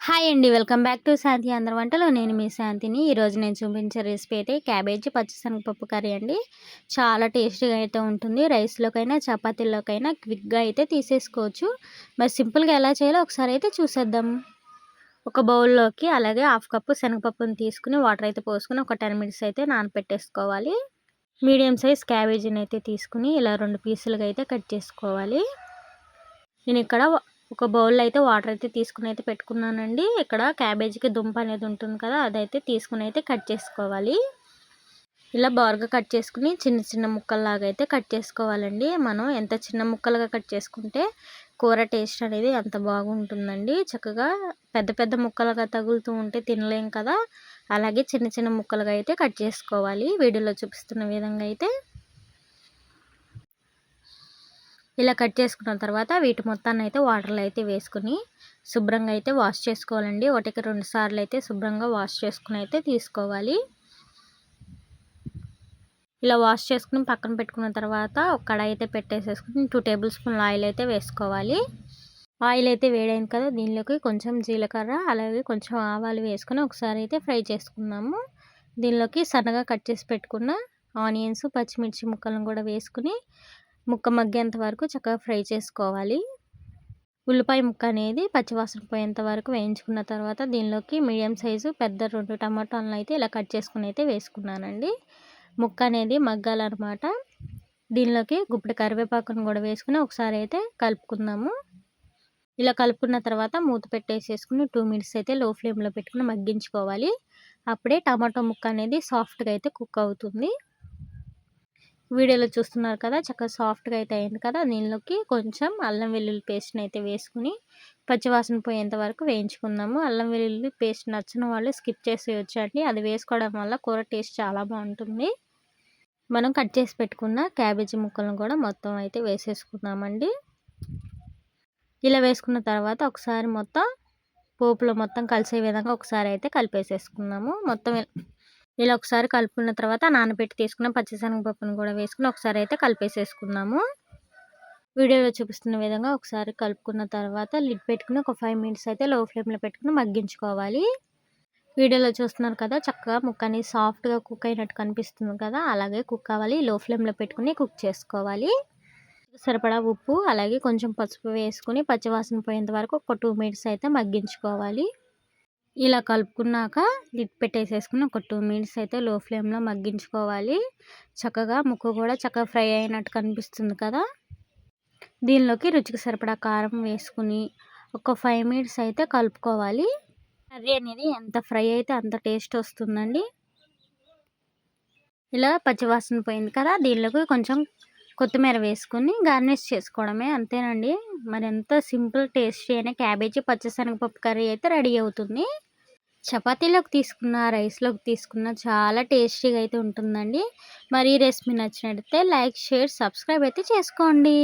Hi అండి. Welcome back to శాంతి అందరి వంటలు. నేను మీ శాంతిని. ఈరోజు నేను చూపించే రెసిపీ అయితే క్యాబేజీ పచ్చిశనగపప్పు కర్రీ అండి. చాలా టేస్టీగా అయితే ఉంటుంది. రైస్లోకైనా చపాతీల్లోకైనా క్విక్గా అయితే తీసేసుకోవచ్చు. మరి సింపుల్గా ఎలా చేయాలో ఒకసారి అయితే చూసేద్దాం. ఒక బౌల్లోకి అలాగే హాఫ్ కప్పు శనగపప్పుని తీసుకుని వాటర్ అయితే పోసుకుని ఒక 10 మినిట్స్ అయితే నానపెట్టేసుకోవాలి. మీడియం సైజ్ క్యాబేజీని అయితే తీసుకుని ఇలా 2 పీసులుగా అయితే కట్ చేసుకోవాలి. నేను ఇక్కడ ఒక బౌల్లో అయితే వాటర్ అయితే తీసుకుని అయితే పెట్టుకున్నానండి. ఇక్కడ క్యాబేజీకి దుంప అనేది ఉంటుంది కదా, అదైతే తీసుకుని అయితే కట్ చేసుకోవాలి. ఇలా బారుగా కట్ చేసుకుని చిన్న చిన్న ముక్కల్లాగా అయితే కట్ చేసుకోవాలండి. మనం ఎంత చిన్న ముక్కలుగా కట్ చేసుకుంటే కూర టేస్ట్ అనేది అంత బాగుంటుందండి. చక్కగా పెద్ద పెద్ద ముక్కలుగా తగులుతూ ఉంటే తినలేం కదా, అలాగే చిన్న చిన్న ముక్కలుగా అయితే కట్ చేసుకోవాలి. వీడియోలో చూపిస్తున్న విధంగా అయితే ఇలా కట్ చేసుకున్న తర్వాత వీటి మొత్తాన్ని అయితే వాటర్లో అయితే వేసుకుని శుభ్రంగా అయితే వాష్ చేసుకోవాలండి. ఒకటికి 2 సార్లు అయితే శుభ్రంగా వాష్ చేసుకుని అయితే తీసుకోవాలి. ఇలా వాష్ చేసుకుని పక్కన పెట్టుకున్న తర్వాత ఒక కడాయి అయితే పెట్టేసేసుకుని 2 టేబుల్ స్పూన్ల ఆయిల్ అయితే వేసుకోవాలి. ఆయిల్ అయితే వేడైంది కదా, దీనిలోకి కొంచెం జీలకర్ర అలాగే కొంచెం ఆవాలు వేసుకుని ఒకసారి అయితే ఫ్రై చేసుకున్నాము. దీనిలోకి సన్నగా కట్ చేసి పెట్టుకున్న ఆనియన్స్ పచ్చిమిర్చి ముక్కలను కూడా వేసుకుని ముక్క మగ్గేంత వరకు చక్కగా ఫ్రై చేసుకోవాలి. ఉల్లిపాయ ముక్క అనేది పచ్చివాసన పోయేంత వరకు వేయించుకున్న తర్వాత దీనిలోకి మీడియం సైజు పెద్ద 2 టమాటాలను అయితే ఇలా కట్ చేసుకుని అయితే వేసుకున్నానండి. ముక్క అనేది మగ్గాలన్నమాట. దీనిలోకి గుప్పెడు కరివేపాకును కూడా వేసుకుని ఒకసారి అయితే కలుపుకుందాము. ఇలా కలుపుకున్న తర్వాత మూత పెట్టేసేసుకుని 2 మినిట్స్ అయితే లో ఫ్లేమ్లో పెట్టుకుని మగ్గించుకోవాలి. అప్పుడే టమాటో ముక్క అనేది సాఫ్ట్గా అయితే కుక్ అవుతుంది. వీడియోలో చూస్తున్నారు కదా, చక్కగా సాఫ్ట్గా అయితే అయింది కదా. దీనిలోకి కొంచెం అల్లం వెల్లుల్లి పేస్ట్ని అయితే వేసుకుని పచ్చివాసన పోయేంత వరకు వేయించుకుందాము. అల్లం వెల్లుల్లి పేస్ట్ నచ్చిన వాళ్ళు స్కిప్ చేసేయచ్చు అండి. అది వేసుకోవడం వల్ల కూర టేస్ట్ చాలా బాగుంటుంది. మనం కట్ చేసి పెట్టుకున్న క్యాబేజీ ముక్కలను కూడా మొత్తం అయితే వేసేసుకుందామండి. ఇలా వేసుకున్న తర్వాత ఒకసారి మొత్తం పోపులో మొత్తం కలిసే విధంగా ఒకసారి అయితే కలిపేసేసుకున్నాము. మొత్తం ఇలా ఒకసారి కలుపుకున్న తర్వాత నానబెట్టి తీసుకున్న పచ్చిశనగపప్పును కూడా వేసుకుని ఒకసారి అయితే కలిపేసేసుకున్నాము. వీడియోలో చూపిస్తున్న విధంగా ఒకసారి కలుపుకున్న తర్వాత లిడ్ పెట్టుకుని ఒక 5 మినిట్స్ అయితే లో ఫ్లేమ్లో పెట్టుకుని మగ్గించుకోవాలి. వీడియోలో చూస్తున్నారు కదా, చక్కగా ముక్క అనేది సాఫ్ట్గా కుక్ అయినట్టు కనిపిస్తుంది కదా, అలాగే కుక్ అవ్వాలి. లో ఫ్లేమ్లో పెట్టుకుని కుక్ చేసుకోవాలి. సరిపడా ఉప్పు అలాగే కొంచెం పసుపు వేసుకుని పచ్చివాసన పోయేంత వరకు ఒక 2 మినిట్స్ అయితే మగ్గించుకోవాలి. ఇలా కలుపుకున్నాక లిడ్ పెట్టేసేసుకుని ఒక 2 మినిట్స్ అయితే లో ఫ్లేమ్లో మగ్గించుకోవాలి. చక్కగా ముక్క కూడా చక్కగా ఫ్రై అయినట్టు కనిపిస్తుంది కదా. దీనిలోకి రుచికి సరిపడా కారం వేసుకుని ఒక 5 మినిట్స్ అయితే కలుపుకోవాలి. కర్రీ అనేది ఎంత ఫ్రై అయితే అంత టేస్ట్ వస్తుందండి. ఇలా పచ్చివాసన పోయింది కదా, దీనిలోకి కొంచెం కొత్తిమీర వేసుకుని గార్నిష్ చేసుకోవడమే, అంతేనండి. మరి ఎంత సింపుల్ టేస్టీ అయిన క్యాబేజీ పచ్చిశనగపప్పు కర్రీ అయితే రెడీ అవుతుంది. చపాతీలోకి తీసుకున్న రైస్లోకి తీసుకున్న చాలా టేస్టీగా అయితే ఉంటుందండి. మరి ఈ రెసిపీ నచ్చినట్లయితే లైక్ షేర్ సబ్స్క్రైబ్ అయితే చేసుకోండి.